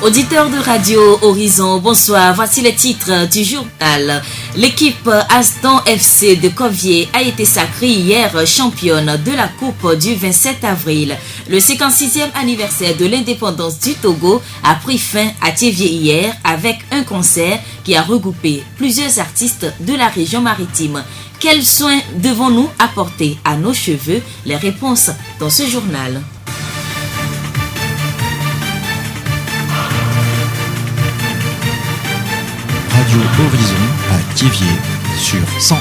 Auditeurs de Radio Horizon, bonsoir. Voici les titres du journal. L'équipe Aston FC de Covier a été sacrée hier championne de la Coupe du 27 avril. Le 56e anniversaire de l'indépendance du Togo a pris fin à Thiévié hier avec un concert qui a regroupé plusieurs artistes de la région maritime. Quels soins devons-nous apporter à nos cheveux? Les réponses dans ce journal. Radio Horizon à Thiévié sur 101.1.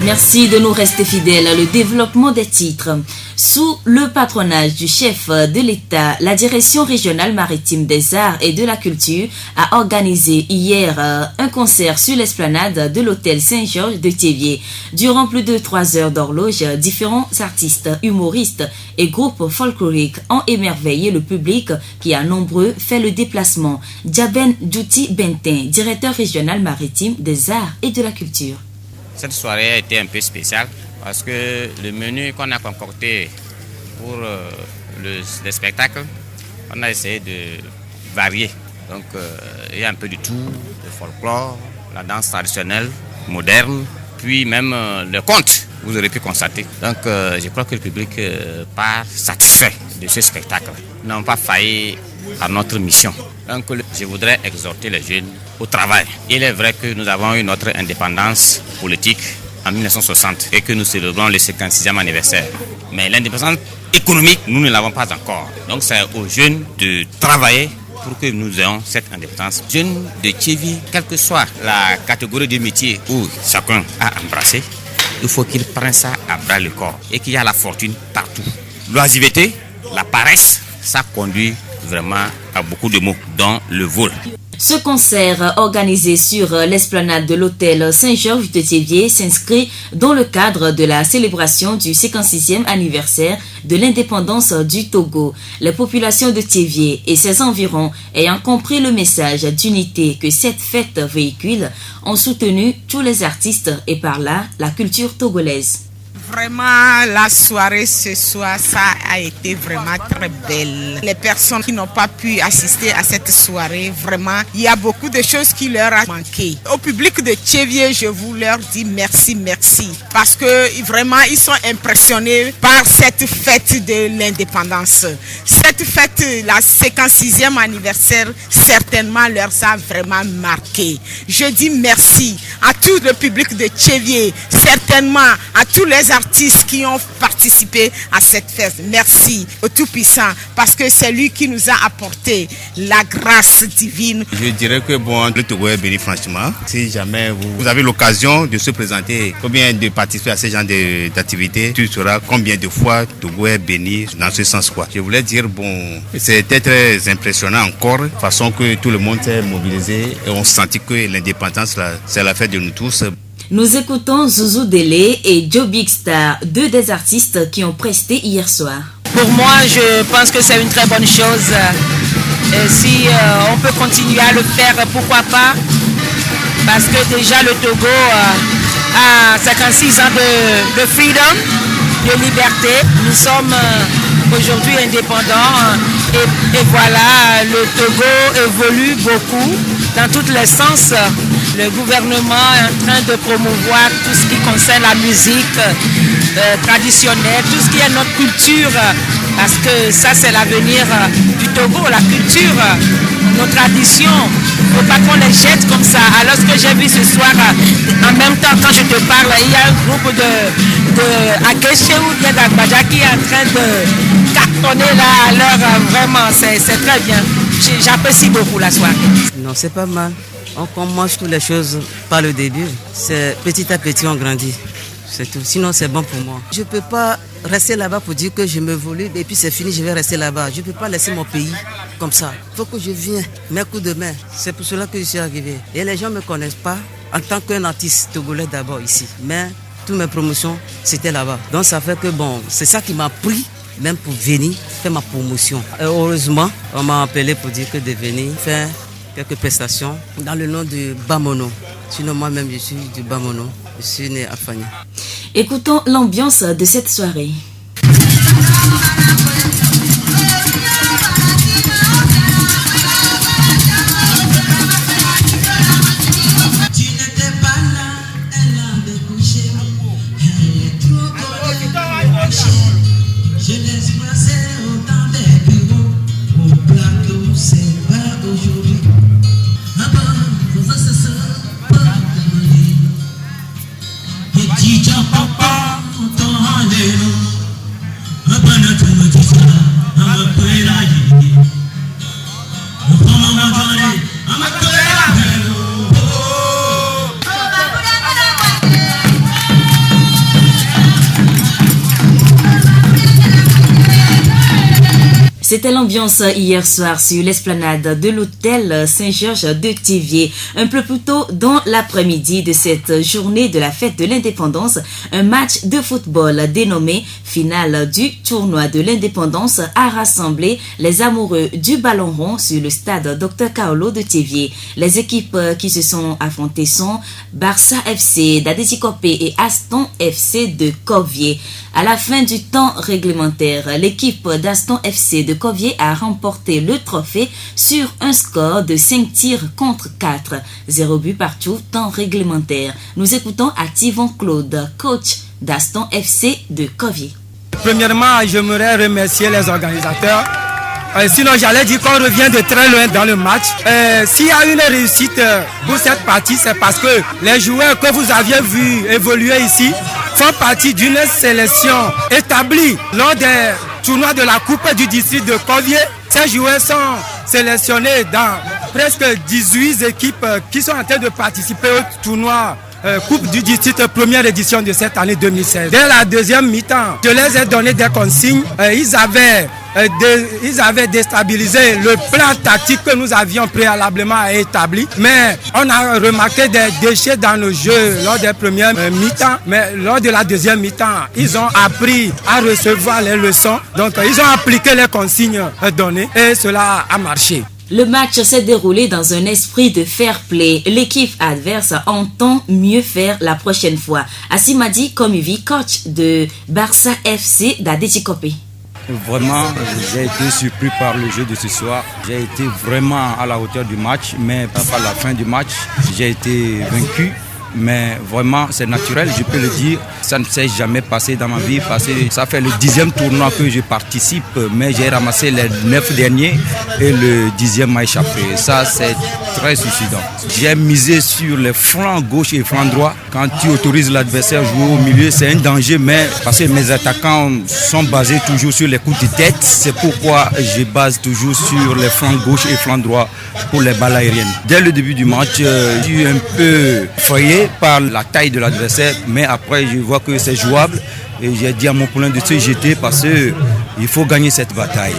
Merci de nous rester fidèles. Le développement des titres. Sous le patronage du chef de l'État, la Direction régionale maritime des arts et de la culture a organisé hier un concert sur l'esplanade de l'hôtel Saint-Georges de Thiévié. Durant plus de 3 heures d'horloge, différents artistes, humoristes et groupes folkloriques ont émerveillé le public qui a nombreux fait le déplacement. Djaben Djouti Bentin, directeur régional maritime des arts et de la culture. Cette soirée a été un peu spéciale parce que le menu qu'on a concocté pour les spectacles, on a essayé de varier. Donc il y a un peu du tout, le folklore, la danse traditionnelle, moderne, puis même le conte, vous aurez pu constater. Donc je crois que le public part satisfait de ce spectacle. Nous n'avons pas failli à notre mission. Donc je voudrais exhorter les jeunes au travail. Il est vrai que nous avons eu notre indépendance politique en 1960 et que nous célébrons le 56e anniversaire. Mais l'indépendance économique, nous ne l'avons pas encore. Donc c'est aux jeunes de travailler pour que nous ayons cette indépendance. Jeunes de Thiévié, quelle que soit la catégorie de métier où chacun a embrassé, il faut qu'ils prennent ça à bras le corps et qu'il y a la fortune partout. L'oisiveté, la paresse, ça conduit vraiment à beaucoup de mots, dont le vol. Ce concert organisé sur l'esplanade de l'hôtel Saint-Georges de Thiévié s'inscrit dans le cadre de la célébration du 56e anniversaire de l'indépendance du Togo. Les populations de Thiévié et ses environs, ayant compris le message d'unité que cette fête véhicule, ont soutenu tous les artistes et par là la culture togolaise. Vraiment, la soirée ce soir, ça a été vraiment très belle. Les personnes qui n'ont pas pu assister à cette soirée, vraiment, il y a beaucoup de choses qui leur ont manqué. Au public de Thiévié, je vous leur dis merci, merci. Parce que vraiment, ils sont impressionnés par cette fête de l'indépendance. Cette fête, la 56e anniversaire, certainement leur a vraiment marqué. Je dis merci à tout le public de Thiévié, certainement à tous les artistes qui ont participé à cette fête. Merci au Tout-Puissant parce que c'est lui qui nous a apporté la grâce divine. Je dirais que le Togo est béni franchement. Si jamais vous avez l'occasion de se présenter, combien de participer à ce genre d'activités, tu sauras combien de fois Togo est béni dans ce sens quoi. Je voulais dire c'était très impressionnant encore, façon que tout le monde s'est mobilisé et on sentit que l'indépendance c'est la fête de nous tous. Nous écoutons Zouzou Délé et Joe Big Star, deux des artistes qui ont presté hier soir. Pour moi, je pense que c'est une très bonne chose. Et si on peut continuer à le faire, pourquoi pas? Parce que déjà le Togo a 56 ans de freedom, de liberté. Nous sommes aujourd'hui indépendants et voilà, le Togo évolue beaucoup dans tous les sens. Le gouvernement est en train de promouvoir tout ce qui concerne la musique traditionnelle, tout ce qui est notre culture, parce que ça c'est l'avenir du Togo, la culture, nos traditions. Il ne faut pas qu'on les jette comme ça. Alors ce que j'ai vu ce soir, en même temps quand je te parle, il y a un groupe de Akeche ou bien d'Agbaja qui est en train de cartonner là. Alors vraiment c'est très bien. J'apprécie beaucoup la soirée. Non, c'est pas mal. On commence toutes les choses par le début. C'est petit à petit on grandit. C'est tout. Sinon c'est bon pour moi. Je ne peux pas rester là-bas pour dire que je m'évolue et puis c'est fini, je vais rester là-bas. Je ne peux pas laisser mon pays comme ça. Il faut que je vienne, mes coups de main. C'est pour cela que je suis arrivé. Et les gens ne me connaissent pas en tant qu'un artiste togolais d'abord ici. Mais toutes mes promotions, c'était là-bas. Donc ça fait que c'est ça qui m'a pris même pour venir faire ma promotion. Et heureusement, on m'a appelé pour dire que de venir faire quelques prestations dans le nom de Bamono. Sinon moi-même je suis du Bamono. Je suis né à Fania. Écoutons l'ambiance de cette soirée. C'était l'ambiance hier soir sur l'esplanade de l'hôtel Saint-Georges de Thiviers. Un peu plus tôt dans l'après-midi de cette journée de la fête de l'indépendance, un match de football dénommé finale du tournoi de l'indépendance a rassemblé les amoureux du ballon rond sur le stade Dr Kaolo de Thiviers. Les équipes qui se sont affrontées sont Barça FC d'Adétikopé et Aston FC de Covier. À la fin du temps réglementaire, l'équipe d'Aston FC de Covier a remporté le trophée sur un score de 5 tirs contre 4. 0 but partout, temps réglementaire. Nous écoutons Ativon Claude, coach d'Aston FC de Covier. Premièrement, j'aimerais remercier les organisateurs. Sinon, j'allais dire qu'on revient de très loin dans le match. S'il y a une réussite pour cette partie, c'est parce que les joueurs que vous aviez vus évoluer ici font partie d'une sélection établie lors des tournois de la Coupe du district de Covier. Ces joueurs sont sélectionnés dans presque 18 équipes qui sont en train de participer au tournoi Coupe du district première édition de cette année 2016. Dès la deuxième mi-temps, je les ai donné des consignes. Ils avaient déstabilisé le plan tactique que nous avions préalablement établi. Mais on a remarqué des déchets dans le jeu lors des premières mi-temps. Mais lors de la deuxième mi-temps, ils ont appris à recevoir les leçons. Donc ils ont appliqué les consignes données et cela a marché. Le match s'est déroulé dans un esprit de fair play. L'équipe adverse entend mieux faire la prochaine fois. Assimadi Komivi, coach de Barça FC d'Adétikopé. Vraiment, j'ai été surpris par le jeu de ce soir. J'ai été vraiment à la hauteur du match, mais par la fin du match, j'ai été vaincu. Mais vraiment, c'est naturel, je peux le dire. Ça ne s'est jamais passé dans ma vie parce que ça fait le 10e tournoi que je participe, mais j'ai ramassé les 9 derniers et le 10e m'a échappé. Ça, c'est très suicidant. J'ai misé sur les flancs gauche et flanc droit. Quand tu autorises l'adversaire à jouer au milieu, c'est un danger, mais parce que mes attaquants sont basés toujours sur les coups de tête, c'est pourquoi je base toujours sur les flancs gauche et flanc droit pour les balles aériennes. Dès le début du match, j'ai eu un peu effrayé par la taille de l'adversaire, mais après je vois que c'est jouable et j'ai dit à mon poulain de se jeter parce qu'il faut gagner cette bataille.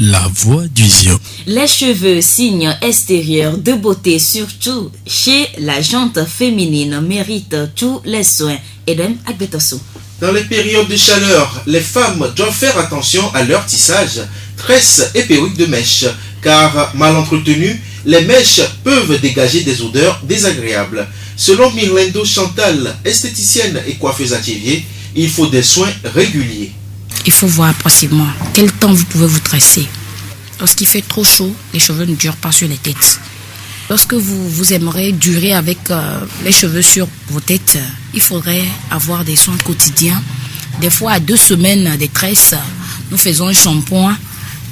La voix du Zion. Les cheveux, signe extérieur de beauté, surtout chez la jante féminine, méritent tous les soins. Edem Agbetoso. Dans les périodes de chaleur, les femmes doivent faire attention à leur tissage, tresses et perruques de mèches, car mal entretenues, les mèches peuvent dégager des odeurs désagréables. Selon Mirlendo Chantal, esthéticienne et coiffeuse à Thiviers, il faut des soins réguliers. Il faut voir approximativement quel temps vous pouvez vous tresser. Lorsqu'il fait trop chaud, les cheveux ne durent pas sur les têtes. Lorsque vous aimeriez durer avec les cheveux sur vos têtes, il faudrait avoir des soins quotidiens. Des fois, à 2 semaines des tresses, nous faisons un shampoing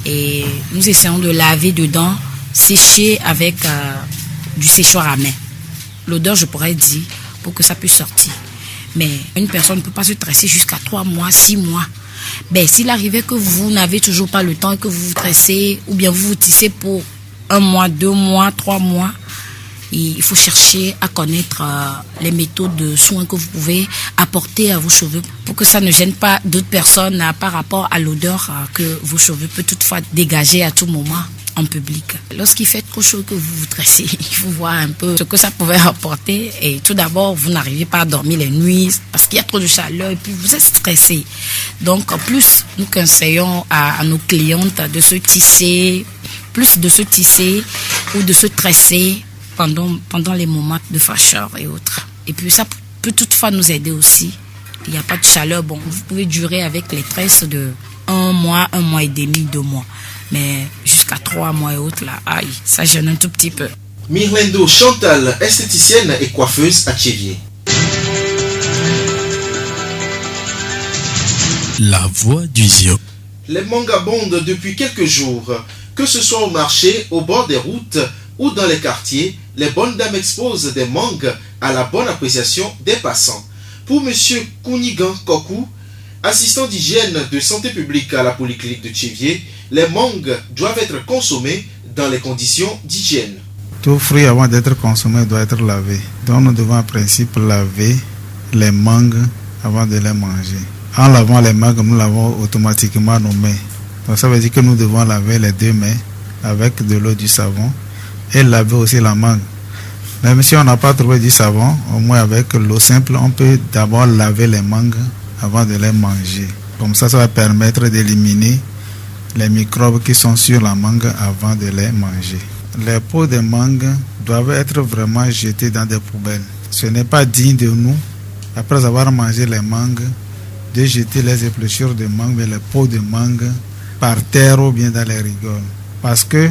et nous essayons de laver dedans, sécher avec du séchoir à main. L'odeur, je pourrais dire, pour que ça puisse sortir. Mais une personne ne peut pas se tresser jusqu'à 3 mois, 6 mois. Ben, s'il arrivait que vous n'avez toujours pas le temps et que vous vous tressez, ou bien vous vous tissez pour 1 mois, 2 mois, 3 mois, il faut chercher à connaître les méthodes de soins que vous pouvez apporter à vos cheveux pour que ça ne gêne pas d'autres personnes par rapport à l'odeur que vos cheveux peuvent toutefois dégager à tout moment en public. Lorsqu'il fait trop chaud que vous vous tressez, il faut voir un peu ce que ça pouvait apporter. Et tout d'abord, vous n'arrivez pas à dormir les nuits parce qu'il y a trop de chaleur et puis vous êtes stressé. Donc, en plus, nous conseillons à nos clientes de se tisser, plus de se tisser ou de se tresser pendant les moments de fâcheur et autres. Et puis ça peut toutefois nous aider aussi. Il n'y a pas de chaleur. Bon, vous pouvez durer avec les tresses de 1 mois, 1 mois et demi, 2 mois. Mais jusqu'à 3 mois et autres, là, aïe, ça gêne un tout petit peu. Mirlendo Chantal, esthéticienne et coiffeuse à Thiviers. La voix du Zion. Les mangues abondent depuis quelques jours. Que ce soit au marché, au bord des routes ou dans les quartiers, les bonnes dames exposent des mangues à la bonne appréciation des passants. Pour M. Kounigan Kokou, assistant d'hygiène de santé publique à la polyclinique de Thiviers, les mangues doivent être consommées dans les conditions d'hygiène. Tout fruit avant d'être consommé doit être lavé. Donc nous devons en principe laver les mangues avant de les manger. En lavant les mains, nous lavons automatiquement nos mains. Donc ça veut dire que nous devons laver les 2 mains avec de l'eau, du savon et laver aussi la mangue. Même si on n'a pas trouvé du savon, au moins avec l'eau simple, on peut d'abord laver les mangues avant de les manger. Comme ça va permettre d'éliminer les microbes qui sont sur la mangue avant de les manger. Les peaux de mangue doivent être vraiment jetées dans des poubelles. Ce n'est pas digne de nous, après avoir mangé les mangues, de jeter les épluchures de mangue et les peaux de mangue par terre ou bien dans les rigoles. Parce que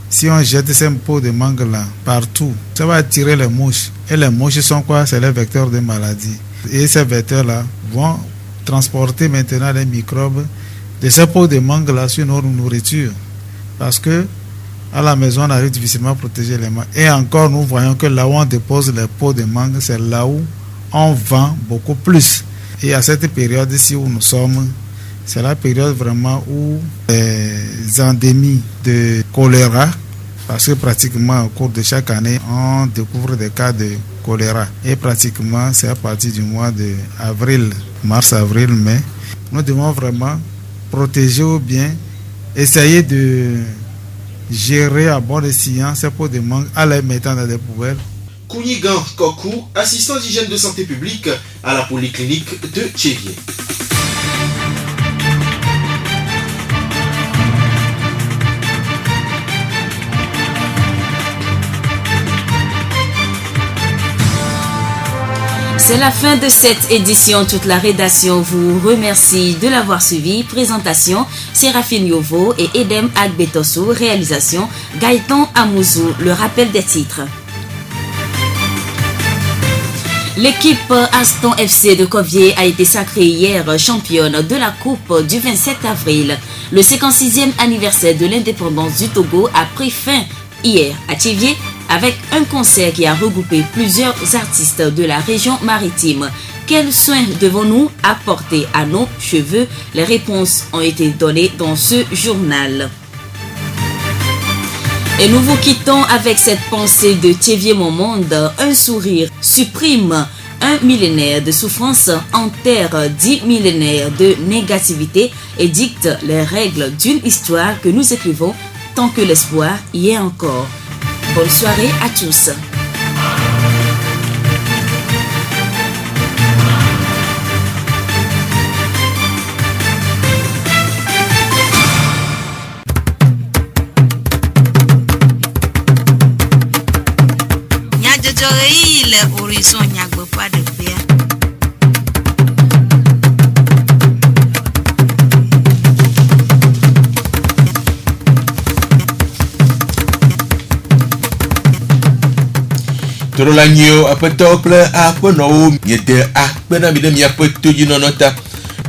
si on jette ces peaux de mangue là partout, ça va attirer les mouches. Et les mouches sont quoi? C'est les vecteurs de maladies. Et ces vecteurs là vont transporter maintenant les microbes de ces peaux de mangue là sur notre nourriture. Parce que à la maison, on arrive difficilement à protéger les mangues. Et encore, nous voyons que là où on dépose les peaux de mangue, c'est là où on vend beaucoup plus. Et à cette période-ci où nous sommes, c'est la période vraiment où les endémies de choléra, parce que pratiquement au cours de chaque année, on découvre des cas de choléra. Et pratiquement, c'est à partir du mois d'avril, mars, avril, mai. Nous devons vraiment protéger ou bien essayer de gérer à bon escient ces pots de mangue en les mettant dans des poubelles. Kounigan Kokou, assistant d'hygiène de santé publique à la polyclinique de Tchévier. C'est la fin de cette édition. Toute la rédaction vous remercie de l'avoir suivi. Présentation, Séraphine Yovo et Edem Agbetoso. Réalisation, Gaëtan Amouzou. Le rappel des titres. L'équipe Aston FC de Covier a été sacrée hier championne de la Coupe du 27 avril. Le 56e anniversaire de l'indépendance du Togo a pris fin hier à Tchévier avec un concert qui a regroupé plusieurs artistes de la région maritime. Quels soins devons-nous apporter à nos cheveux? Les réponses ont été données dans ce journal. Et nous vous quittons avec cette pensée de Tchévier Mon Monde. Un sourire supprime un millénaire de souffrance, enterre 10 millénaires de négativité et dicte les règles d'une histoire que nous écrivons tant que l'espoir y est encore. Bonne soirée à tous. Le horizon nyagbe pas de bien. Torolanyo apeto kple aƒenɔwo miede akpena mi ɖe miaƒe todzinɔnɔ ta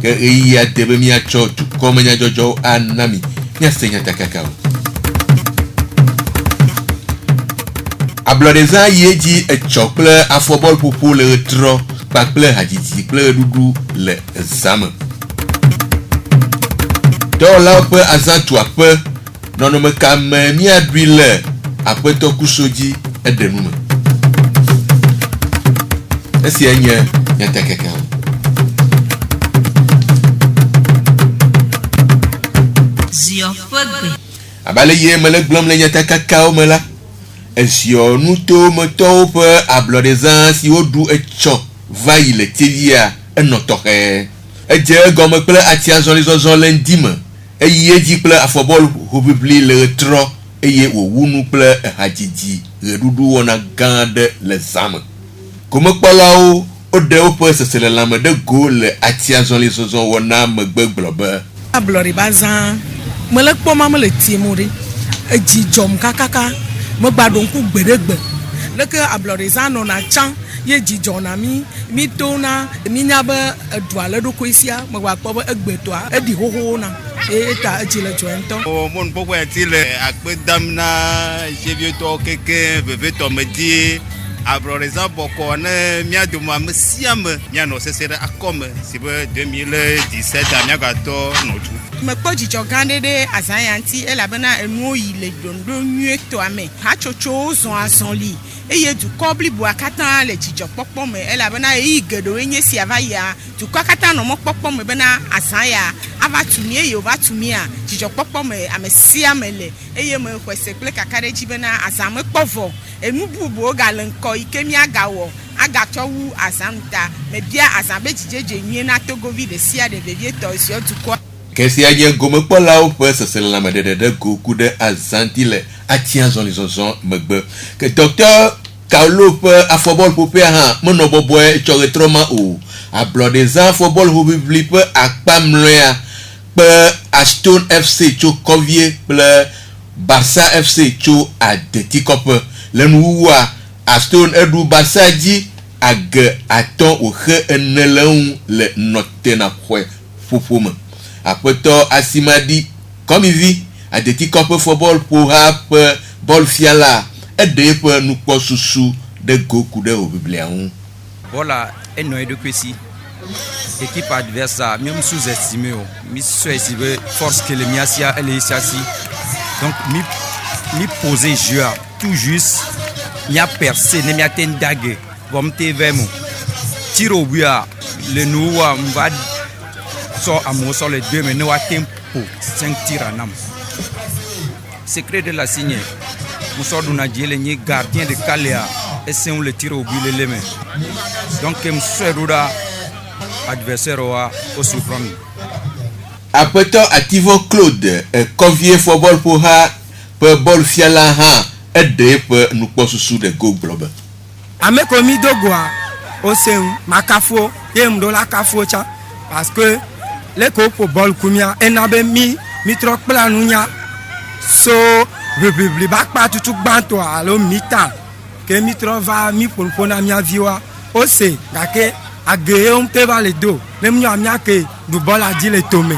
ke ɣeyiɣia de be miatsɔ dukɔmenyadzɔdzɔwo ana mi miase nyatakakawo. Ablɔɖezã yi edzi etsɔ kple afɔbɔlƒoƒo le ɣetrɔ kpakple hadzidzi kple ɣeɖuɖu le zame. Dɔwɔlawo ƒe azãtuaƒe nɔnɔmekame miaɖui le aƒetɔ kuso dzi eɖe nume. Esia nye nyatakakawo. Ziɔƒegbe. Abale ye mele gblɔm le nyatakakawo me la. Ezio nutometɔwo ƒe ablɔɖezã siwo ɖu etsɔ va yi le Tchévia enɔ tɔxɛ. Edze egɔme kple atiazɔlizɔzɔ le ŋdime eyi edzi kple afɔbɔl hoʋiʋli le ɣetrɔ eye wòwu nu kple ehadzidzi ɣeɖuɖu wɔna gã aɖe le zame. Gomekpɔlawo woɖe woƒe seselelãme ɖe go le atiazɔlizɔzɔ wɔna megbe gblɔ be ablɔɖibazã mele kpɔma mele tie mo ɖe edzi dzɔm kakaka megbaɖonku gbe ɖe gbe leke ablɔɖizã nɔna tsã ye dzidzɔ na mi tona mi nya be edua le ɖokoi sia megbakpɔ be egbetɔa eɖi xoxo na eta edzi le dzɔe ŋutɔ. Mon pokɔ eti le akpe dam na Tchévietɔwo keke vevetɔ me di abroreza boko na mia de mo siam mia no sesere akom si 2017 amia gato no tu me kpo jijo gandede azayanti elabena enu ile dondo nue to ame ha chocho zo azonli eye du kobli bu akata le jijo popo me elabena e gedo enye si avaya du akata no mo popo me bena azaya ava tumie yo va tumia jijo popo me amesia mele eye me kwese kle kakare jibena azame povo enu bubu galenko ikemi agawo agatowu azamta me bia azabe jijeje nwie na togovi de sia de bebie to si otukwa Kesi aye gome pola ou pe se la de goku de azantile atien zon lizon megbe que docteur Kaulo pe a football popé ha mono boboe chore troma ou a blodezan football hobibli pe a pamloya pe Aston FC cho Covier ple Barça FC cho a Detikop le nouwa Aston edu Barça di ag aton o he eneleun le notena kwe fofoma après to asimadi comme il vit a Detikop football pour hap bol fiala et de nous pas sous de goku de obibliaon voilà et non de kwesi équipe adverse même sous-estimé mi sous-estimé force que le miasia elle est ici donc mi poser jeu tout juste mi a percé ne mi a ten dague comme te vemo tiro bia le noua va so amo sur les deux mais no a tempo 5 tirs à nam secret de la signe Moussa Dounadjele ni gardien de Kalea et c'est on le tire au but les mains donc Moussa Douda adversaire au souffrant après to activo Claude convier football pour ha pour bol fiala ha et de pour nous pas sous de go globe ameko mi dogwa o seun makafo yem do la kafo cha parce que les ko pour bol kumia enabe mi trok planunya so bibli back pa tutu banto alo mita ke mi trova mi pona mi aviwa o se gake ageye on te va le do le mi amia ke du bol a di le tomé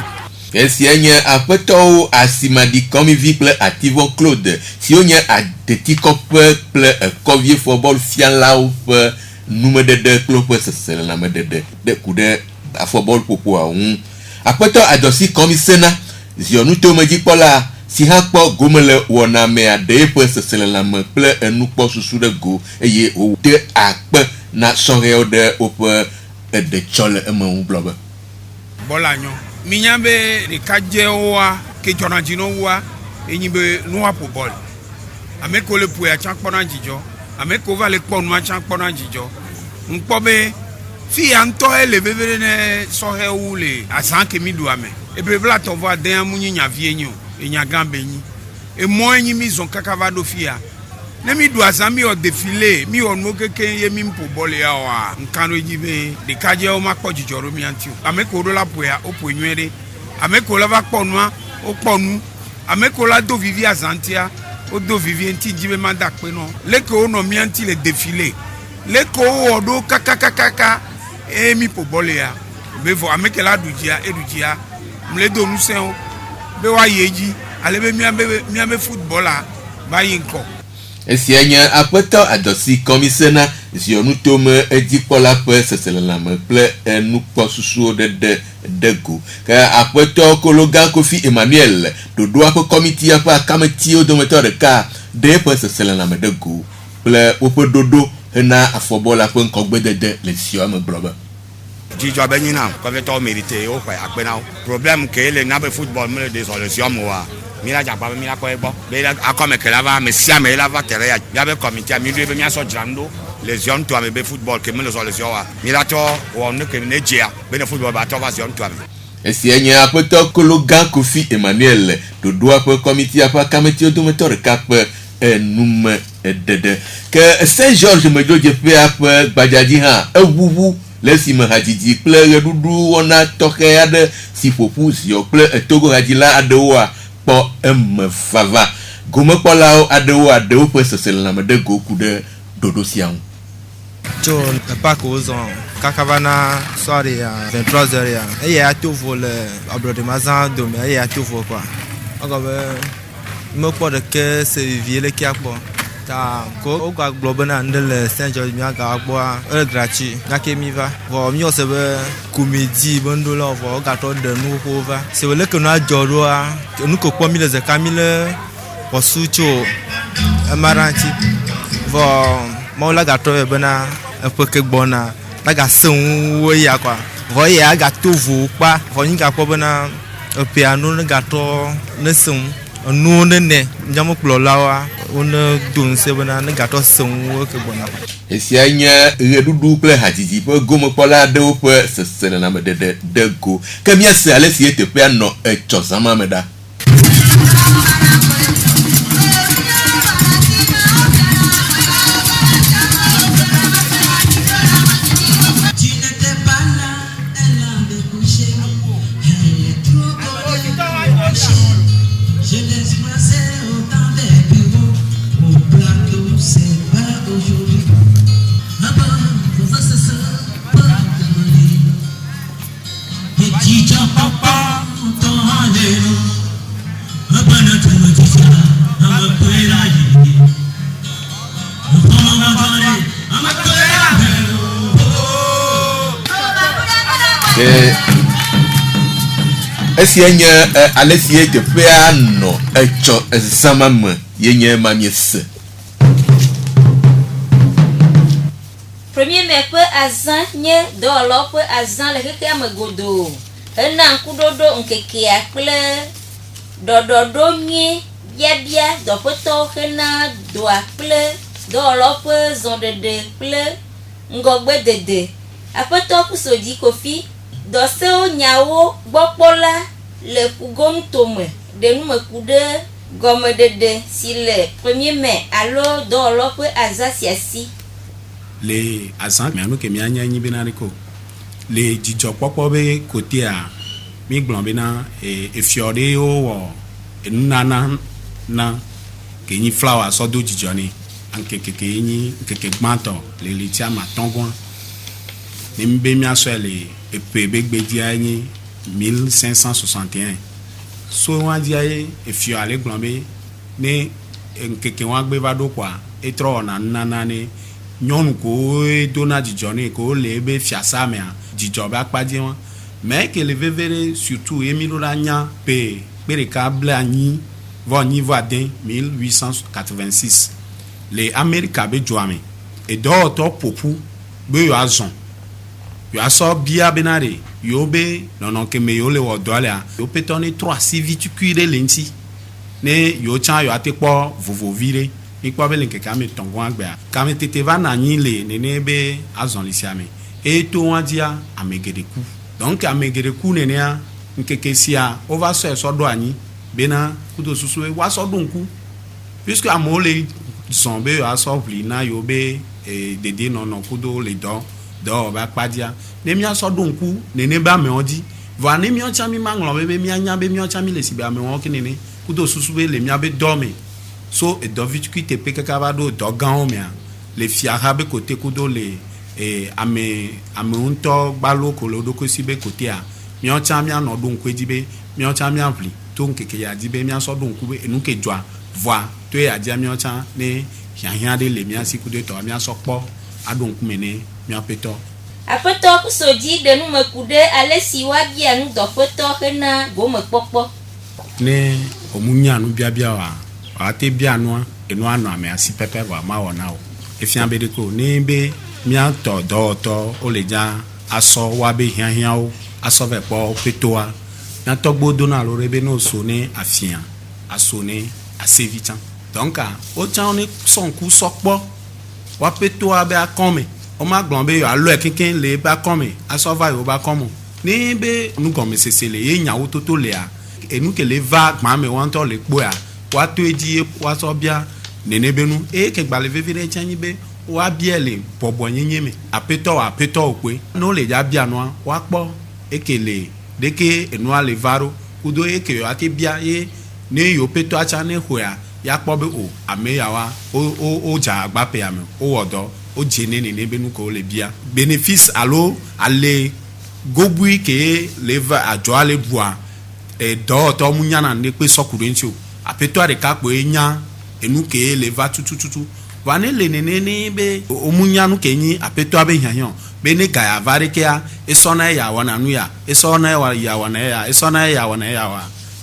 si anya après to asimadi comme viple activo Claude si on a Detikop ple Covier football fiala ou nume de club c'est la me de coude a football popo on après to adosi comme sena si on to me dit pas là si hakpo gomele wona me ade pe se la me ple enu po susu de go eye o de akpe na sore de ope de chole e mo blobe bolanyo minyambe de kajewa ke jonajino wa enyibe nuwa po bol ameko le pu ya chankpona jijo ameko va le kpon ma chankpona jijo nkpobe fi anto ele bebere ne sore ule asan ke mi duame e bebla to va den munyinya vienyo enya gambenyi e moenyi mizon kakavado fia ne mi do azami o défilé mi o no keke ye mi mpo bol ya wa nkano ejibe de kaje o makpo jijoro mi antio ameko do la poya o ponwere ameko la va kponwa o kponu ameko la do vivi azantia o do vivi enti jibe manda pe no leko no mi anti le défilé leko o do kakakaka e mi po bol ya bevo ameke la dujia edujia mle do nu sen be wa yeji alebe miambe footballer ba yinko si anya après to adosi commissaire si on nous tome edi pola pe c'est la me ple nous pas sous de go ka après to kologan Kofi Emmanuel do doa ko committee apa kamati o do moteur de ka de pe c'est la me de go ple o pe dodo na a football apa ko gbe de le sio me bloba Jijo benina ko ve to mérité o pa apena problème que le na be football me de solution moi mira japa mira ko ebo be akome que la va me sia me la va tere ya be comité mi do be mi aso jando les jeunes to be football que me le solution wa mira to o ne que ne jia be ne football ba to va jeunes to et si enya après to kologan Kofi Emmanuel do doa pe comité apa kamati do moteur cap num de que Saint-Georges me do je pe apa Badiadi ha ewuwu lesi me hadidi ple dudu ona toke ade si popus yo ple togo hadila adewa po fava gome pola adewa de pe se la me de goku de dodo sian to pas cause kakavana soirée à 23h et ya tout vol abro de mazan do me ya tout vol quoi encore me pas de que c'est vieux qui a quoi ta ko ga globana ndele Saint George mi ga gbo gratuit na ke mi va vo mi o se be comédie bondo la vo ga to de nu ko va se le que na joro a nu ko po mi le ze kamile vo sucho amaranti vo mo la ga to be na pe ke gbona la ga sun wo ya kwa vo ya ga to vo pa vo ni ga po be na piano na ga to ne sun nu ne njamo klolawa on dun se bana ne ga to sun wo ke gbona esianya redudu kple hadzidzi ƒe gomekpɔla aɖewo ƒe sesename de go ke míase ale si teƒea nɔ etsɔ zama me ɖa. Esia nye ale si teƒea nɔ etsɔ zama me yenye ma miese. Premier mai ƒe azã nye dɔwɔlawo ƒe azã le xexea me godoo. Hena ŋkuɖoɖo ŋkekea kple ɖɔɖɔɖo nyuie biabia dɔƒetɔwo hena dɔa kple dɔwɔlawo ƒe zɔɖeɖe kple ŋgɔgbedede. Aƒetɔ Kusodi Kofi dɔsewo nyawo gbɔkpɔla le ƒugonu tome ɖe numeku ɖe gɔmeɖeɖe si le 1er mai alo dɔwɔlawo ƒe azã sia si. Le azã mianu ke mianya nyi bena riko le dzidzɔkpɔkpɔ be kotea mi gblɔ bena efio ɖewo wɔ enunana na ke nyi flower sɔ do dzidzɔ ne ankekeke nyi nkeke gbãtɔ le letia matɔgɔa ne be miasɔe le epe begbedia nyi 1561 so wa dia efio ale gblɔ be ne nkeke wa gbe va ɖo kɔa etrɔ wɔna nunana ne nyɔnu ko dona dzidzɔ ne ko le ebe fiasa mea dzidzɔ be akpadzi wa mais ke le vevere surtout emi ɖo ɖa nya pe ɖeka ble anyi vɔ anyi vɔ ade 1886 le Amerika be dzoa me edɔwɔtɔ ƒoƒu be yewoazɔ yewoasɔ bia bena ɖe yewo be nɔnɔ keme yewo le wɔ dɔ lea yewo petɔ ne trɔ asi vitukui ɖe le ŋuti ne yewo tsã yewoate kpɔ vovovi ɖe mikpɔ be le nkeke ame tɔngɔn agbea kame tete va na anyi le nene be azɔli sia me eye to wa dia ame geɖe ku donc ame geɖe ku nenea nkeke sia wova sɔe sɔ ɖo anyi bena kudo susu be woasɔ ɖo ŋku puisque amewo le zɔn be yewoasɔ ʋli na yewo be dede nɔnɔ kudo le dɔ be akpadia ne miasɔ ɖo ŋku nene be amewo dzi vɔa ne miawo tsã mi ma ŋlɔ be mianya be miawo tsã mi le si be amewo ke nene kudo susu be le mia be dɔ me so edɔ vitukui teƒe kaka va ɖo dɔ gãwo mea le fiaha be kote kudo le ame ŋutɔ gbalo ko le woɖokui si be kotea miawo tsã mianɔ ɖo ŋkue dzi be miawo tsã miaʋli to ŋkeke ya dzi be miasɔ ɖo ŋku be enu ke dzɔa voa to ya dzia miawo tsã ne hiahiã ɖe le mia si kudo etɔa miasɔ kpɔ aɖo ŋkume ne miaƒe tɔ. Aƒetɔ Kusodi ɖe numeku ɖe ale si woabia nudɔƒetɔ hena gomekpɔkpɔ. Ne womunya nubiabia wa ate bia nua enua nɔ ame asi pɛpɛ vɔ ma wɔ na o efia be ɖeko ne be miatɔ dɔwɔtɔ wole dza asɔ woabe hiahiãwo asɔ vɛ kpɔ petoa miatɔgbo dona alo ɖe be ne woso ne afia aso ne asevi tsã donc wotsã ne sɔ ŋku sɔ kpɔ woaƒe toa be akɔme womagblɔ be yewoalɔe keŋkeŋ le ebe akɔme asɔ va yewo be akɔme ne be nugɔmesese le ye nyawo toto lea enu ke le va gbã me woantɔ le kpoa woato edzi woasɔ bia nene be nu eye ke gbale vevi ɖe tsã nyi be woabia le bɔbɔ nyenye me aƒetɔ kpoe ne wole dza bia nua woakpɔ eke le ɖeke enua le va ɖo kudo eke yewoate bia ye ne yewo petɔa tsã ne xɔa ya kpɔ be o ame yawoa wo dza agbaƒea me wowɔ dɔ wodze ne nene be nu ke wole bia bénéfice alo ale gobui ke le va adzɔa le bua dɔwɔtɔ mu nyana ne kpe sɔku ɖe ŋuti o aƒetɔa ɖeka kpoe nya enu ke le va tutu vane le nene be omunyanu kenyi apeto abe hyanyo be ne ga varekea esona ya wana nu ya esona ya wana ya esona ya wana ya wa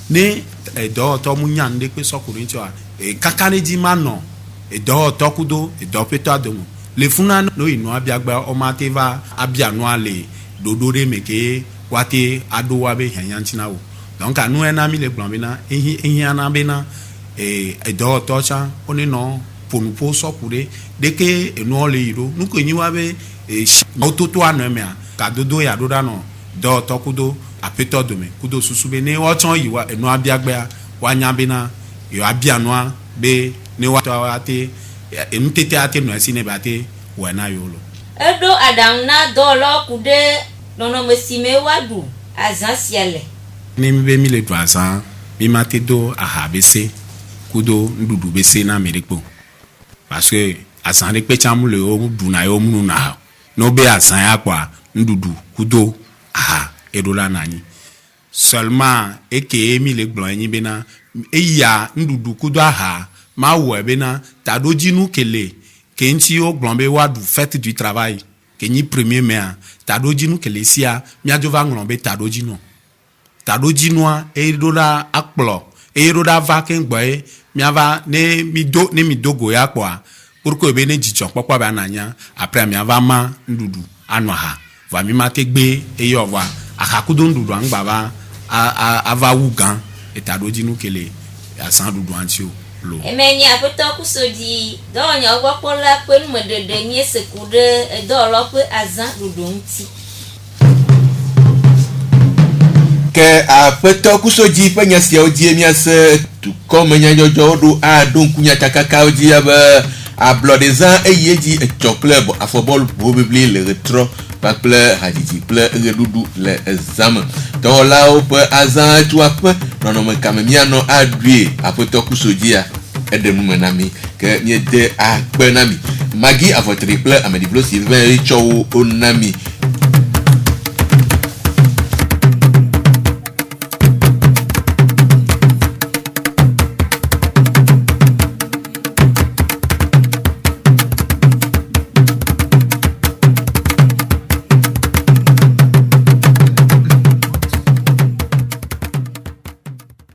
ne edo to munyan de pe sokuru nti wa kakane di mano edo to kudo edo peto adomu le funa no inu abiagba o mateva abia no ale dodore meke wate ado wa be hyanyan tina wo donc anu ena mi le plan bena ehi ana bena edo to cha oni no ponupo sokure deke enu le iro nuko nyiwa be autoto anemia ka dodo ya doda no do to kudo apeto dome kudo susube ne oton yiwa enu abiagba wanya bena yo abia no be ne wa to ate enu tete ate no asi ne bate wana yolo edo adam na do lo kude nono mesime wadu azansiele ni mbe mi le dwaza mi mate do ahabese kudo ndudu bese na merikpo parce que azan de pe chamu le o du na yo munu na no be azan ya kwa ndudu kudo aha edola nani seulement eke mi le gbon yin bena eya ndudu kudo aha ma wo bena tadoji nu kele kenchi o gbon be wadu fête du travail kenyi premier mai tadoji nu kele sia mi adova nglon be tadoji no tadoji noa edola akplo eroda vaken gboy miava ne mi dogo ya kwa pourquoi be ne jicho popo ba nanya après miava ma ndudu anwa va mi mategbe eyova akakudo ndudu angbaba ava wugan etadoji nu kele asan ndudu antio lo emenya apoto kusodi donya ogbopola pe nmodede nyi sekude edolope azan ndudu nti ke apeto kusoji penya sia odi emiase tu comme nya jojo do a don kunya takaka odi aba a blodezan eyeji e club a football probably le retro pa ple hadiji ple redudu le examen to la o pe azan tu ape non me kamemiano adue apeto kusoji a edemu menami ke nye de a penami magi a votre triple a mediblo Sylvain Richo onami